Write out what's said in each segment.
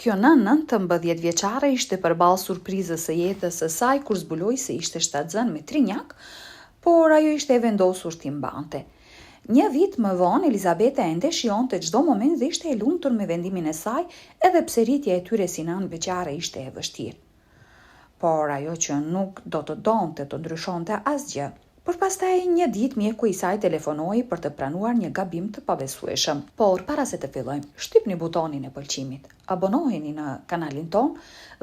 Kjo nënë 19 vjeçare ishte përballë surprizës së jetës së saj kur zbuloi se ishte shtatzën me trinjak, por ajo ishte e vendosur t'i mbante. Një vit më vonë, Elizabeta ende shionte çdo moment dhe ishte e lumtur me vendimin e saj, edhe pse rritja e tyre si nënë beqare ishte e vështirë. Por ajo që nuk do të donte të ndryshonte asgjë. Por pastaj një ditë mjeku i saj telefonoi për të pranuar një gabim të pabesueshëm. Por para se të fillojmë, shtypni butonin e pëlqimit, abonoheni në kanalin ton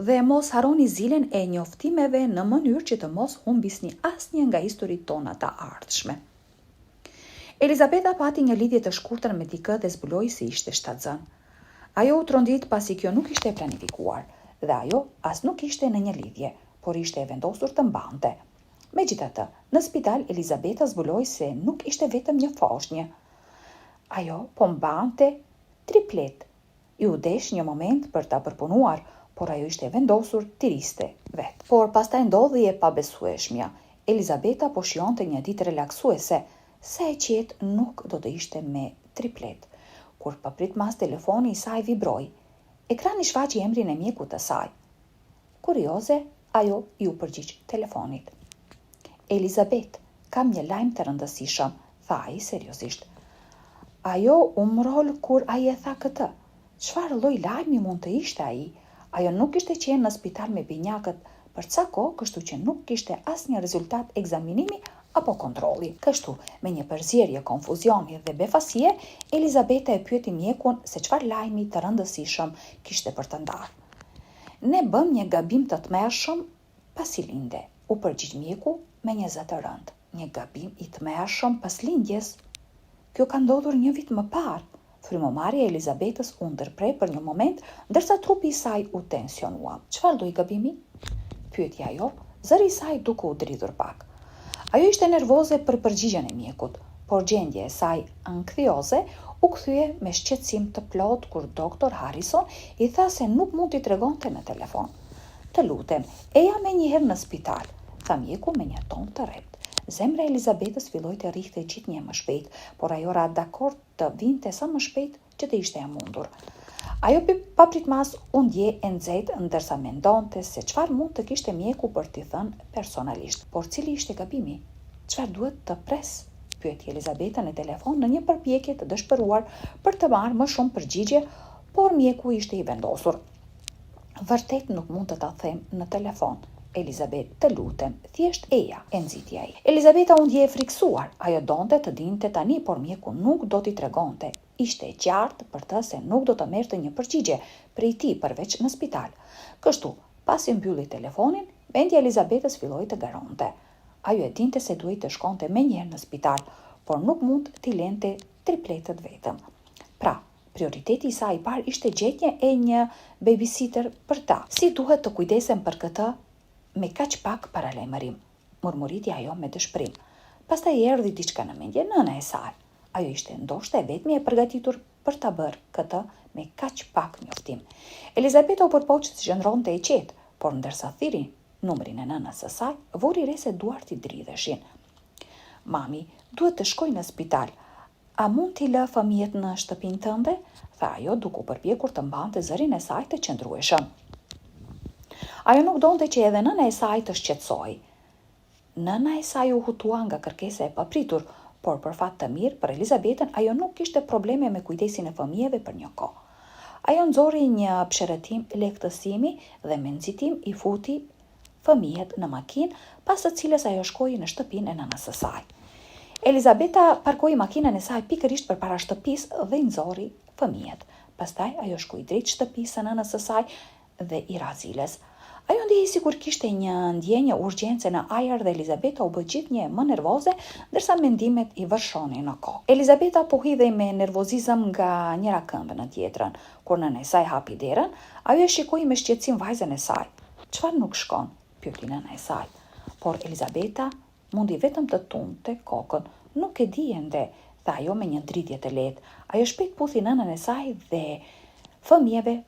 dhe mos harroni zilen e njoftimeve në mënyrë që të mos humbisni asnjë nga historitë tona të ardhshme. Elizabeta pati një lidhje të shkurtër me dikë dhe zbuloi se ishte shtatzën. Ajo u trondit pasi kjo nuk ishte planifikuar dhe ajo as nuk ishte në një lidhje, por ishte e vendosur të mbante. Megjithatë, në spital Elizabeta zbuloi se nuk ishte vetëm një foshnjë. Ajo po mbante triplet. Ju desh një moment për ta përpunuar, por ajo ishte vendosur t'i riste vet. Por pastaj ndodhi e pabesueshmja. Elizabeta po shionte një ditë relaksuese, se e qetë nuk do të ishte me triplet. Kur papritmas telefoni i saj vibroi, ekrani shfaqi emrin e mjekut të saj. Kurioze, ajo ju përgjigj telefonit. Elizabet, kam një lajm të rëndësishëm, tha ai seriozisht. Ajo u mrol kur ai e tha këtë. Çfarë lloj lajmi mund të ishte ai? Ajo nuk ishte qenë në spital me binjakët për ca kohë, kështu që nuk kishte asnjë rezultat ekzaminimi apo kontrolli. Kështu, me një përzierje konfuzioni dhe befasie, Elizabeta e pyeti mjekun se çfarë lajmi të rëndësishëm kishte për të ndarë. Ne bëm një gabim të tmerrshëm pasi linde, u përgjigj mjeku me një zë të rëndë. Një gabim i tmerrshëm pas lindjes. Kjo ka ndodhur një vit më parë. Frymëmarrja e Elizabetës u ndërprej për një moment, ndërsa trupi i saj u tensionua. Çfarë lloj gabimi? Pyeti ajo, zëri i saj duke u dridhur pak. Ajo ishte nervoze për përgjigjen e mjekut, por gjendja e saj ankthioze u kthye me shqetësim të plot kur doktor Harrison i tha se nuk mund t'i tregonte në telefon. Të lutem, eja me njëherë në spital, tha mjeku me një ton të rrept. Zemra e Elizabetës filloi të rrihte gjithnjë më shpejt, por ajo ra dakord të vinte sa më shpejt që të ishte e mundur. Ajo papritmas u ndje e nxehtë ndërsa mendonte se çfarë mund të kishte mjeku për t'i thënë personalisht. Por cili ishte gabimi? Çfarë duhet të pres? Pyeti Elizabeta në telefon në një përpjekje të dëshpëruar për të marrë më shumë përgjigje, por mjeku ishte i vendosur. Vërtet nuk mund të ta them në telefon. Elizabet, të lutem, thjesht eja, e nxiti ai. Elizabeta u ndje e friksuar. Ajo donte të dinte tani, por mjeku nuk do t'i tregonte. Ishte e qartë për të se nuk do të merrte një përgjigje prej tij përveç në spital. Kështu, pasi mbylli telefonin, mendja e Elizabetës filloi të garonte. Ajo e dinte se duhej të shkonte menjëherë në spital, por nuk mund t'i lente tripletët vetëm. Pra, prioriteti i saj i parë ishte gjetja e një babysitter për ta. Si duhet të kujdesem për këtë me kaq pak paralajmërim, murmuriti ajo me dëshpërim. Pastaj erdhi diçka në mendje, nëna e saj. Ajo ishte ndoshta e vetmja e përgatitur për ta bërë këtë me kaq pak njoftim. Elizabeta u përpoqi të qëndronte e qetë, por ndërsa thiri numrin e nënës së saj, vuri re se duart i dridheshin. Mami, duhet të shkoj në spital. A mund t'i lë fëmijët në shtëpinë tënde? Tha ajo duke u përpjekur të mbante zërin e saj të qëndrueshëm. Ajo nuk donte që edhe nëna e saj të shqetësoj. Nëna e saj u hutua nga kërkesa e papritur, por për fat të mirë për Elizabetën ajo nuk kishte probleme me kujdesin e fëmijëve për një kohë. Ajo nxori një psherëtim lehtësimi dhe me nxitim i futi fëmijët në makinë, pas së cilës ajo shkoi në shtëpinë e nënës së saj. Elizabeta parkoi makinën e saj pikërisht përpara shtëpisë dhe i nxori fëmijët. Pastaj ajo shkoi drejt shtëpisë së nënës së saj dhe i ra ziles. Ajo ndjehej sikur kishte një ndjenjë urgjence në ajër dhe Elizabeta u bë gjithnjë më nervoze, ndërsa mendimet i vërshonin në kokë. Elizabeta po hidhej me nervozizëm nga njëra këmbë në tjetrën. Kur nëna e saj hapi derën, ajo e shikoi me shqetësim vajzën e saj. Çfarë nuk shkon? Pyeti nëna e saj. Por Elizabeta mundi vetëm të tunte kokën. Nuk e dijente, tha ajo me një dridhje të lehtë. Ajo shpejt puthi nënën e saj dhe fëmijëve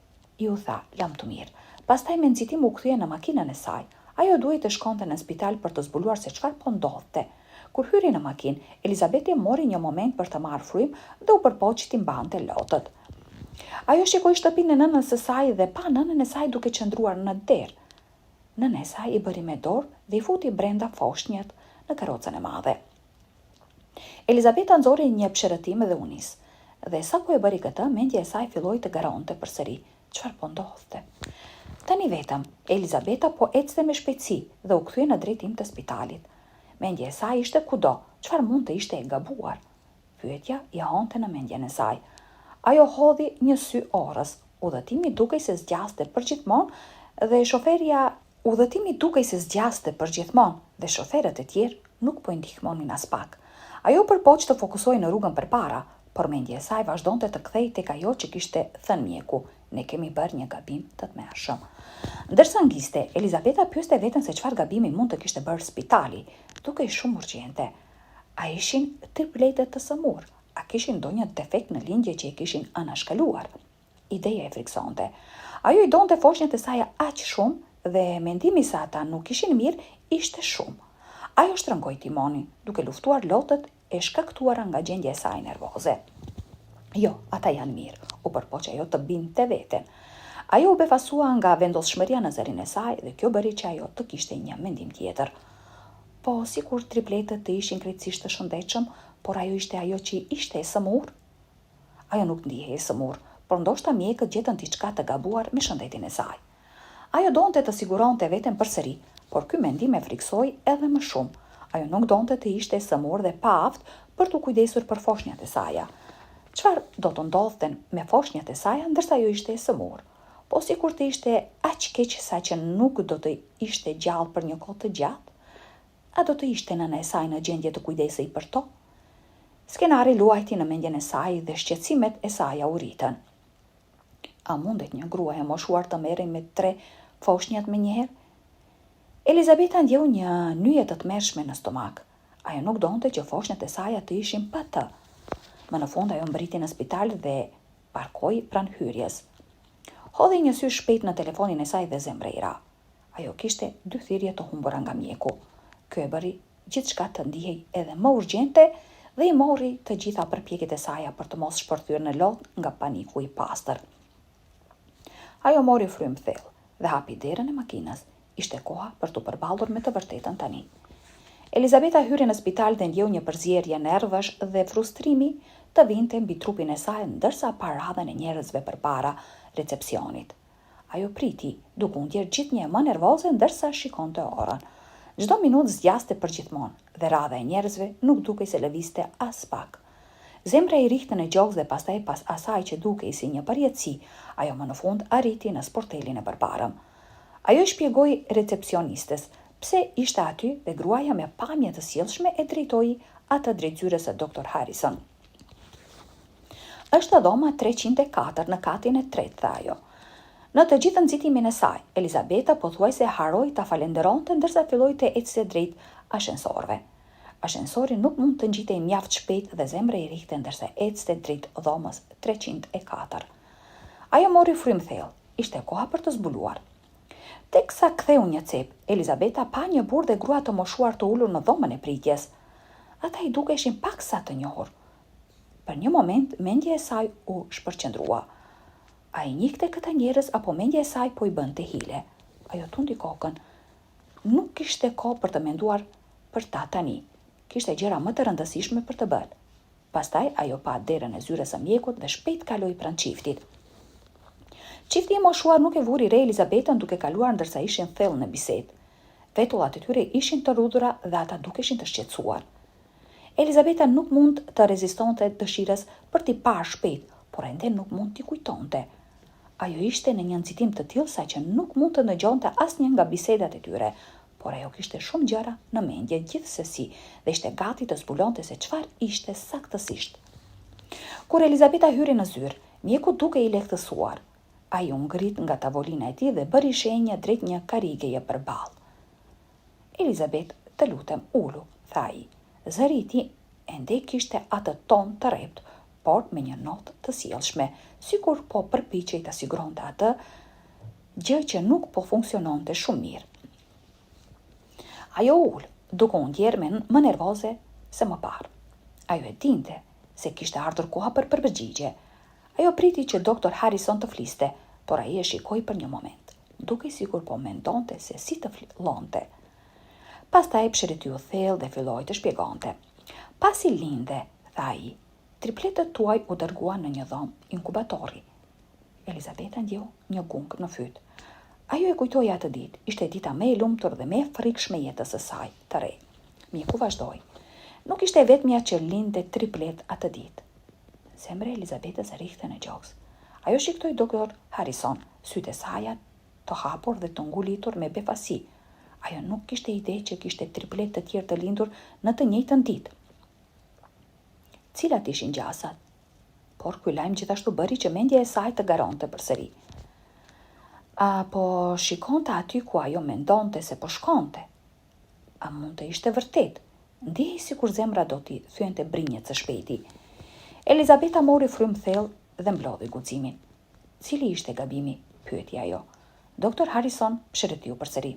ju tha, lam të mirë. Pastaj me nxitim u kthye në makinën e saj. Ajo duhej të shkonte në spital për të zbuluar se çfarë po ndodhte. Kur hyri në makinë, Elizabeti mori një moment për të marrë frym dhe u përpoqi t'i mbante lotët. Ajo shikoi shtëpinë e nënës së saj dhe pa nënën e saj duke qëndruar në derë. Nëna e saj i bëri me dorë dhe i futi brenda foshnjët në karrocën e madhe. Elizabeta nxori një pshërëtim dhe u nis. Dhe sa ku e bëri këtë, mendja e saj filloi të garonte përsëri. Çfarë po ndodhte? Tani vetëm, Elizabeta po ecte me shpejtësi dhe u kthye në drejtim të spitalit. Mendja e saj ishte kudo, çfarë mund të ishte e gabuar? Pyetja i honte në mendjen e saj. Ajo hodhi një sy orës, udhëtimi dukej se zgjaste përgjithmonë dhe shoferët e tjerë nuk po i ndihmonin as pak. Ajo përpoq të fokusoj në rrugën përpara, por mendja e saj vazhdonte të kthej tek ajo që kishte thënë mjeku. Ne kemi bërë një gabim të tmerrshëm. Ndërsa ngiste, Elizabeta pyeste veten se çfarë gabimi mund të kishte bërë spitali, dukej shumë urgjente. A ishin tripletet të sëmur? A kishin ndonjë defekt në lindje që i kishin anashkaluar? Ideja e friksonte. Ajo i donte foshnjët e saj aq shumë dhe mendimi se ata nuk ishin mirë ishte shumë. Ajo shtrëngoi timonin, duke luftuar lotët e shkaktuara nga gjendja e saj nervoze. Jo, ata janë mirë, u përpoq ajo të binte veten. Ajo u befasua nga vendosshmëria në zërin e saj dhe kjo bëri që ajo të kishte një mendim tjetër. Po, sikur tripletët të ishin krejtësisht të shëndetshëm, por ajo ishte ajo që ishte e sëmur? Ajo nuk ndihej e sëmur, por ndoshta mjekët gjetën diçka të gabuar me shëndetin e saj. Ajo donte të siguronte veten përsëri, por ky mendim e friksoi edhe më shumë. Ajo nuk donte të ishte e sëmur dhe pa aftë për të kujdesur për foshnjat e saj. Çfarë do të ndodhte me foshnjat e saj ndërsa ajo ishte e sëmur? Po sikur të ishte aq keq sa që nuk do të ishte gjallë për një kohë të gjatë? A do të ishte nëna e saj në gjendje të kujdesej për to? Skenari luajti në mendjen e saj dhe shqetësimet e saj u rritën. A mundet një grua e moshuar të merrej me 3 foshnjat me njëherë? Elizabeta ndjeu një nyje të tmerrshme në stomak. Ajo nuk donte që foshnjat e saj të ishin pa të. Më në fund ajo mbriti në spital dhe parkoi pranë hyrjes. Hodhi një sy shpejt në telefonin e saj dhe zemrera. Ajo kishte 2 thirrje të humbura nga mjeku. Ky e bëri gjithçka të ndihej edhe më urgjente dhe i mori të gjitha përpjekjet e saj për të mos shpërthyer në lot nga paniku i pastër. Ajo mori frymë thellë dhe hapi derën e makinës. Ishte koha për të përballur me të vërtetën tani. Elizabeta hyri në spital dhe ndjeu një përzierje nervësh dhe frustrimi të vinte mbi trupin e saj ndërsa pa radhën e njerëzve përpara recepcionit. Ajo priti, duke u ndjerë gjithnjë më nervoze ndërsa shikonte orën. Çdo minutë zgjaste përgjithmonë dhe radha e njerëzve nuk dukej se lëvizte as pak. Zemra i rihte në gjoks dhe pastaj pas asaj që dukej si një përjetësi, ajo më në fund arriti në sportelin e përparëm. Ajo shpjegoi recepcionistes pse ishte aty dhe gruaja me pamje të sjellshme e drejtoi atë drejt zyrës së Dr. Harrison. Është dhoma 304 në katin e 3, tha ajo. Në të gjithë nxitimin e saj, Elizabeta pothuajse haroi ta falenderonte ndërsa filloi të ecte drejt ashensorëve. Ashensori nuk mund të ngjitej mjaft shpejt dhe zemra i rihte ndërsa ecte drejt dhomës 304. Ajo mori frymë thellë, ishte koha për të zbuluar. Teksa ktheu një cep, Elizabeta pa një burrë dhe grua të moshuar të ulur në dhomën e pritjes. Ata i dukeshin paksa të njohur. Për një moment, mendja e saj u shpërqendrua. A i njihte këta njerëz apo mendja e saj po i bënte hile? Ajo tundi kokën. Nuk kishte kohë për të menduar për ta tani. Kishte gjëra më të rëndësishme për të bërë. Pastaj ajo pa derën e zyrës së mjekut dhe shpejt kaloi pranë çiftit. Çifti i moshuar nuk e vuri re Elizabetën duke kaluar ndërsa ishin thellë në bisedë. Vetullat e tyre ishin të rrudhura dhe ata dukeshin të shqetësuar. Elizabeta nuk mund të rezistonte dëshirës për t'i parë shpejt, por ende nuk mund t'i kujtonte. Ajo ishte në një nxitim të tillë saqë nuk mund të ndëgjonte asnjë nga bisedat e tyre, por ajo kishte shumë gjëra në mendje gjithsesi dhe ishte gati të zbulonte se çfarë ishte saktësisht. Kur Elizabeta hyri në zyrë, mjeku duke i lehtësuar. Ai u ngrit nga tavolina e tij dhe bëri shenjë drejt një karigeje përballë. Elizabeth, të lutem, ulu, tha ai. Zëri i tij ende kishte atë ton të rrept, por me një notë të sjellshme, sikur po përpiqej ta siguronte atë gjë që nuk po funksiononte shumë mirë. Ajo ul, duke u ndjerë më nervoze se më parë. Ajo e dinte se kishte ardhur koha për përgjigje. Ajo priti që doktor Harrison të fliste, por ai e shikoi për një moment, duke sikur po mendonte se si të fillonte. Pastaj pshërëtyu thellë dhe filloi të shpjegonte. Pasi linde, tha ai, tripletët tuaj u dërguan në një dhomë inkubatori. Elizabeta ndjeu një gung në fyt. Ajo e kujtoi atë ditë, ishte dita më e lumtur dhe më e frikshme jetës së saj, të re. Mjeku vazhdoi. Nuk ishte vetmja që linde triplet atë ditë. Zemra e Elizabetës rrihte në gjoks. Ajo shiktoi doktor Harrison, sytë e saj të hapur dhe të ngulitur me befasi. Ajo nuk kishte ide që kishte triplet të tjerë të lindur në të njëjtën ditë. Cilat ishin gjasat? Por ky lajm gjithashtu bëri që mendja e saj të garonte përsëri. Apo shikonte aty ku ajo mendonte se po shkonte? A mund të ishte vërtet? Ndihej sikur zemra do t'i thyente brinjët së shpejti. Elizabeta mori frymë thellë dhe mblodhi guximin. Cili ishte gabimi? Pyeti ajo. Doktor Harrison pshërëtiu përsëri.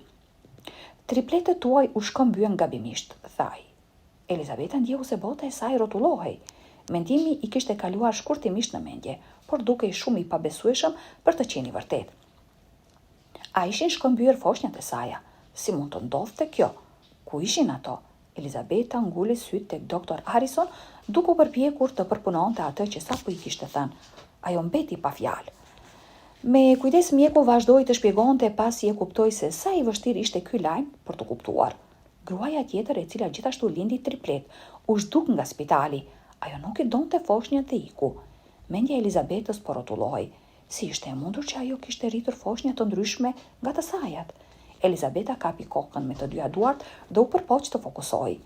Tripletët tuaj u shkëmbyen gabimisht, tha ai. Elizabeta ndjehu se bota e saj rrotullohej. Mendimi i kishte kaluar shkurtimisht në mendje, por dukej shumë i pabesueshëm për të qenë i vërtet. A ishin shkëmbyer foshnjat e saja? Si mund të ndodhte kjo? Ku ishin ato? Elizabeta nguli syt tek doktor Harrison, duke u përpjekur të përpunonte atë që sapo i kishte thënë. Ajo mbeti pa fjalë. Me kujdes mjeku vazhdoi të shpjegonte pasi e kuptoi se sa i vështirë ishte ky lajm për të kuptuar. Gruaja tjetër, e cila gjithashtu lindi triplet, u zhduk nga spitali. Ajo nuk i donte foshnjat dhe iku. Mendja e Elizabetës po rrotullohej. Si ishte e mundur që ajo kishte rritur foshnja të ndryshme nga të sajat? Elizabeta kapi kokën me të dyja duart dhe u përpoq të fokusoi.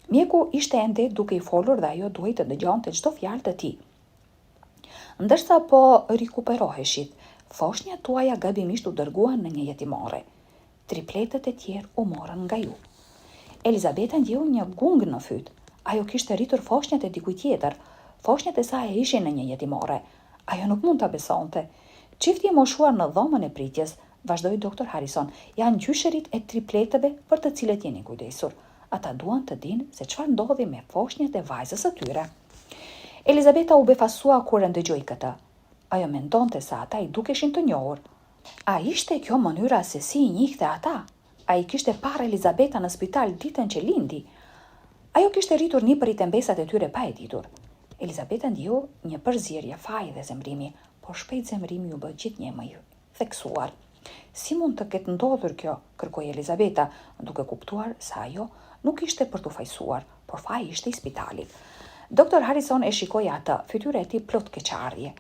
Mjeku ishte ende duke i folur dhe ajo duhej të dëgjonte çdo fjalë të tij. Ndërsa po rikuperoheshit, foshnjat tuaja gabimisht u dërguan në një jetimore. Tripletët e tjerë u morën nga ju. Elizabeta ndjeu një gung në fyt. Ajo kishte rritur foshnjat e dikujt tjetër. Foshnjat e saj ishin në një jetimore. Ajo nuk mund ta besonte. Çifti i moshuar në dhomën e pritjes, vazhdoi doktor Harrison, janë gjyshërit e tripletëve për të cilët jeni kujdesur. Ata duan të dinë se çfarë ndodhi me foshnjat e vajzës së tyre. Elizabeta u befasua kur e ndëgjoi këtë. Ajo mendonte se ata i dukeshin të njohur. A ishte kjo mënyra se si i njihte ata? A i kishte parë Elizabeta në spital ditën që lindi? Ajo kishte rritur nipërit e mbesat e tyre pa e ditur. Elizabeta ndjeu një përzierje faji dhe zemrimi, por shpejt zemrimi u bë gjithnjë më i theksuar. Si mund të ketë ndodhur kjo? Kërkoi Elizabeta, duke kuptuar se ajo nuk ishte për t'u fajsuar, por faji ishte i spitalit. Doktor Harrison e shikoi atë, fytyra e tij plot keqardhje.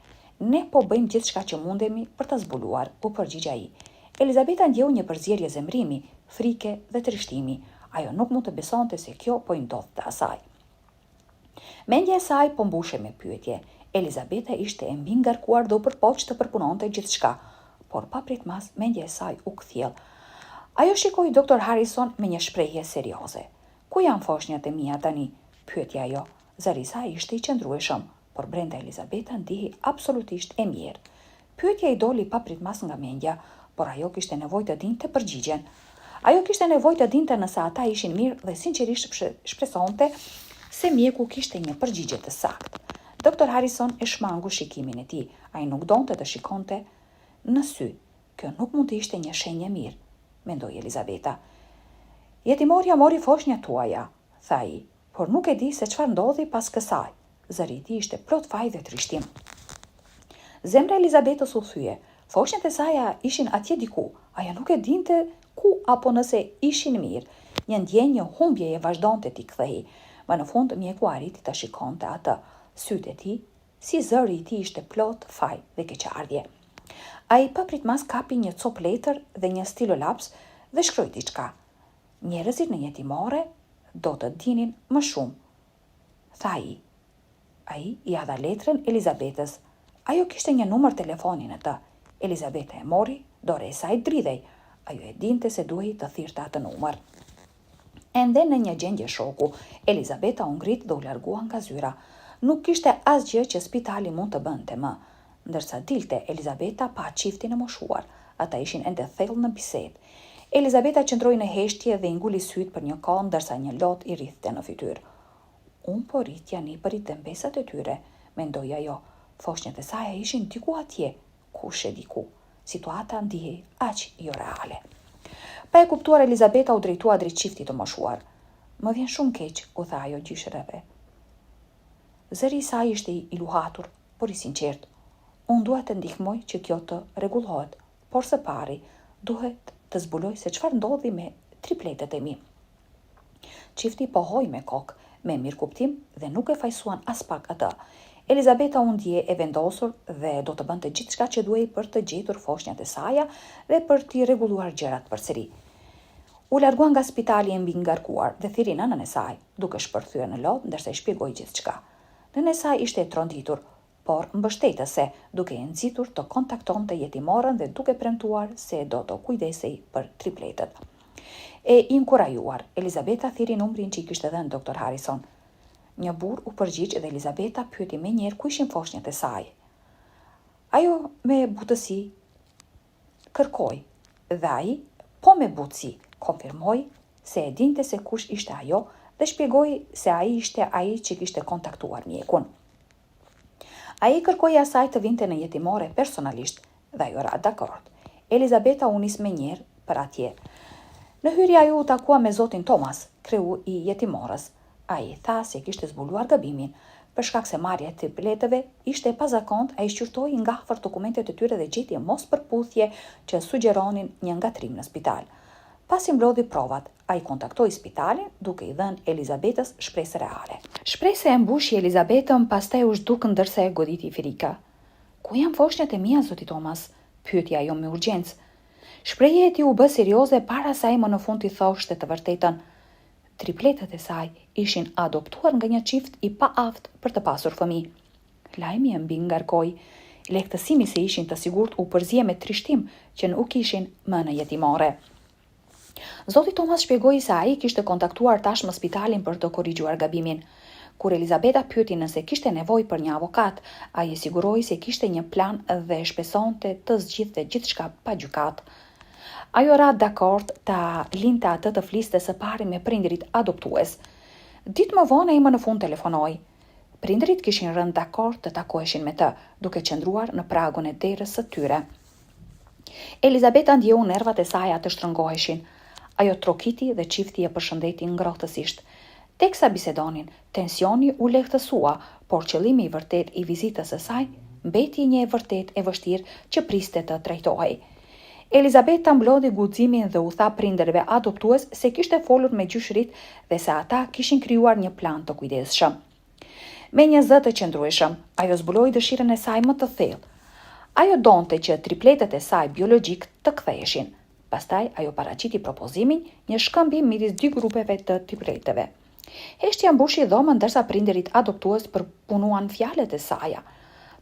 Ne po bëjmë gjithçka që mundemi për ta zbuluar, u përgjigj ai. Elizabeta ndjeu një përzierje zemrimi, frike dhe trishtimi. Ajo nuk mund të besonte se kjo po i ndodhte asaj. Mendja e saj po mbushe me pyetje. Elizabeta ishte e mbi ngarkuar dhe u përpoq të përpunonte gjithçka, por papritmas mendja e saj u kthjell. Ajo shikoi doktor Harrison me një shprehje serioze. Ku janë foshnjat e mia tani? Pyeti ajo. Zëri i saj ishte i qëndrueshëm, por brenda Elizabeta ndihi absolutisht e mirë. Pyetja i doli papritmas nga mendja, por ajo kishte nevojë të dinte përgjigjen. Ajo kishte nevojë të dinte nëse ata ishin mirë dhe sinqerisht shpresonte se mjeku kishte një përgjigje të saktë. Doktor Harrison e shmangu shikimin e tij. Ai nuk donte të shikonte në sy. Kjo nuk mund të ishte një shenjë mirë, mendoi Elizabeta. Jetimorja mori foshnjat tuaja, tha ai, por nuk e di se çfarë ndodhi pas kësaj. Zëri i tij ishte plot faj dhe trishtim. Zemra e Elizabetës u thye. Foshnjat e saj ishin atje diku. Ajo nuk e dinte ku apo nëse ishin mirë. Një ndjenjë humbje e vazhdonte t'i kthehej. Më në fund mjeku arriti ta shikonte atë. Sytë e tij, si zëri i tij ishte plot faj dhe keqardhje. Ai papritmas kapi një copë letër dhe një stilolaps dhe shkroi diçka. Njerëzit në jetimore do të dinin më shumë, tha ai. Ai i dha letrën Elizabetës. Ajo kishte një numër telefoni në të. Elizabeta e mori, dore e saj dridhej. Ajo e dinte se duhej të thirrte atë numër. Ende në një gjendje shoku, Elizabeta u ngrit dhe u largua nga zyra. Nuk kishte asgjë që spitali mund të bënte më. Ndërsa dilte, Elizabeta pa çiftin e moshuar. Ata ishin ende thellë në bisedë. Elizabeta qëndroi në heshtje dhe i nguli syt për një kohë ndërsa një lot i rrithte në fytyrë. Unë po rritja nipërit dhe mbesat e tyre, mendoi ajo, Foshnjët e saj ishin diku atje, kush e di ku. Situata ndihej aq jo reale. Pa e kuptuar, Elizabeta u drejtua drejt çiftit të moshuar. Më vjen shumë keq, u tha ajo gjyshereve. Zëri i saj ishte i luhatur, por i sinqert. Unë duhet të ndihmoj që kjo të rregullohet, por së pari duhet të zbuloj se çfarë ndodhi me tripletet e mi. Çifti pohoi me kokë, me mirëkuptim dhe nuk e fajsuan as pak atë. Elizabeta u ndje e vendosur dhe do të bënte gjithçka që duhej për të gjetur foshnjat e saj dhe për t'i rregulluar gjërat përsëri. U largua nga spitali e mbi ngarkuar dhe thiri nënën e saj, duke shpërthyer në lodh ndërsa i shpjegoi gjithçka. Nëna e saj ishte e tronditur, por mbështetëse, duke e nxitur të kontaktonte jetimorën dhe duke premtuar se do të kujdesej për tripletet. E inkurajuar, Elizabeta thiri numrin që i kishte dhënë doktor Harrison. Një burr u përgjigj dhe Elizabeta pyeti menjëherë ku ishin foshnjat e saj. Ajo me butësi kërkoi dhe ai po me butësi konfirmoi se e dinte se kush ishte ajo dhe shpjegoi se ai ishte ai që kishte kontaktuar mjekun. Ai kërkoi asaj të vinte në jetimore personalisht dhe ajo ra dakord. Elizabeta u nis menjëherë për atje. Në hyrje ajo u takua me zotin Thomas, kreu i jetimorës. Ai tha se kishte zbuluar gabimin. Për shkak se marrja e tripleteve ishte e pazakont, ai shqyrtoi nga afër dokumentet e tyre dhe gjeti mospërputhje që sugjeronin një ngatrim në spital. Pasi mblodhi provat, ai kontaktoi spitalin duke i dhënë Elizabetës shpresë reale. Shpresa e mbushi Elizabetën, pastaj u zhduk ndërsa e goditi frika. Ku janë foshnjat e mia, zoti Thomas? Pyeti ajo me urgjencë. Shprehja e tij u bë serioze para se ai më në fund i thoshte të vërtetën. Tripletet e saj ishin adoptuar nga një çift i paaft për të pasur fëmijë. Lajmi e mbi ngarkoi. Lehtësimi se ishin të sigurt u përzie me trishtim që nuk ishin më në jetimore. Zoti Thomas shpjegoi se ai kishte kontaktuar tashmë spitalin për të korrigjuar gabimin. Kur Elizabeta pyeti nëse kishte nevojë për një avokat, ai e siguroi se kishte një plan dhe shpresonte të zgjidhte gjithçka pa gjykat. Ajo ra dakord ta linte atë të fliste së pari me prindërit adoptues. Ditë më vonë ai më në fund telefonoi. Prindërit kishin rënë dakord të takoheshin me të, duke qëndruar në pragun e derës së tyre. Elizabeta ndjeu nervat e saj të shtrëngoheshin. Ajo trokiti dhe çifti e përshëndeti ngrohtësisht. Teksa bisedonin, tensioni u lehtësua, por qëllimi i vërtet i vizitës së saj mbeti një e vërtet e vështirë që priste të trajtohej. Elizabeta mblodhi guximin dhe u tha prindërve adoptues se kishte folur me gjyshrit dhe se ata kishin krijuar një plan të kujdesshëm. Me një zë të qëndrueshëm, ajo zbuloi dëshirën e saj më të thellë. Ajo donte që tripletet e saj biologjik të ktheheshin. Pastaj ajo paraqiti propozimin, një shkëmbim midis dy grupeve të tripleteve. Heshtja mbushi dhomën ndërsa prindërit adoptues përpunuan fjalët e saj.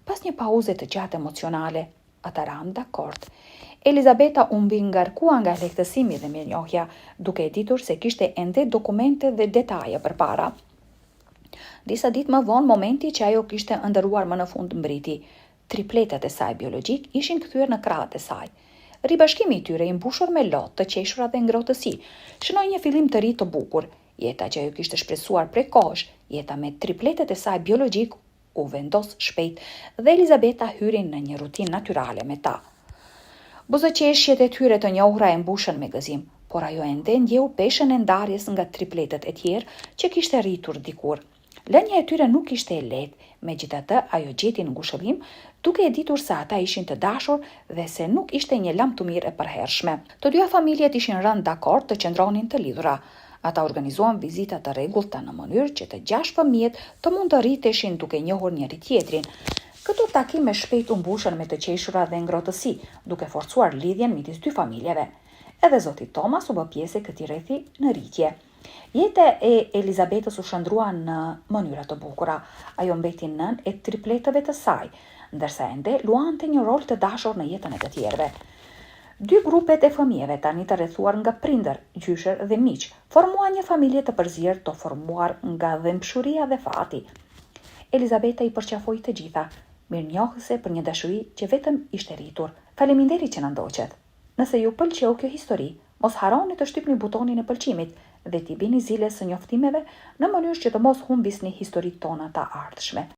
Pas një pauze të gjatë emocionale, ata ranë dakord. Elizabeta u mbi ngarkua nga lehtësimi dhe mirënjohja, duke e ditur se kishte ende dokumente dhe detaje përpara. Disa ditë më vonë, momenti që ajo kishte ëndërruar më në fund mbriti. Tripletet e saj biologjik ishin kthyer në krahët e saj. Ribashkimi i tyre i mbushur me lotë të qeshura dhe ngrohtësi, shënoi një fillim të ri të bukur. Jeta që ajo kishte shpresuar prej kohësh, jeta me tripletet e saj biologjik, u vendos shpejt dhe Elizabeta hyri në një rutinë natyrale me ta. Buzëqeshjet e tyre të njohura e mbushën me gëzim, por ajo ende ndjeu peshën e ndarjes nga tripletet e tjerë që kishte rritur dikur. Lënia e tyre nuk ishte e lehtë, megjithatë ajo gjeti në ngushëllim, duke e ditur se ata ishin të dashur dhe se nuk ishte një lam të mirë e përhershme. Të dyja familjet ishin rënë dakord të qëndronin të lidhura. Ata organizuan vizita të rregullta në mënyrë që të 6 fëmijët të mund të rriteshin duke njohur njëri tjetrin. Këto takime shpejt u mbushën me të qeshura dhe ngrohtësi, duke forcuar lidhjen midis dy familjeve. Edhe zoti Thomas u bë pjesë e këtij rrethi në rritje. Jeta e Elizabetës u shndrua në mënyra të bukura. Ajo mbeti nën e tripletëve të saj, ndërsa ende luante një rol të dashur në jetën e të tjerëve. Dy grupet e fëmijëve tani të rrethuar nga prindër, gjysher dhe miq, formuan një familje të përzier të formuar nga dhëmshuria dhe fati. Elizabeta i përqafoi të gjitha, mirënjohëse për një dashuri që vetëm ishte rritur. Faleminderit që na ndoqët. Nëse ju pëlqeu kjo histori, mos harroni të shtypni butonin e pëlqimit dhe t'i bini zile së njoftimeve në mënyrë që të mos humbisni historitë tona të ardhshme.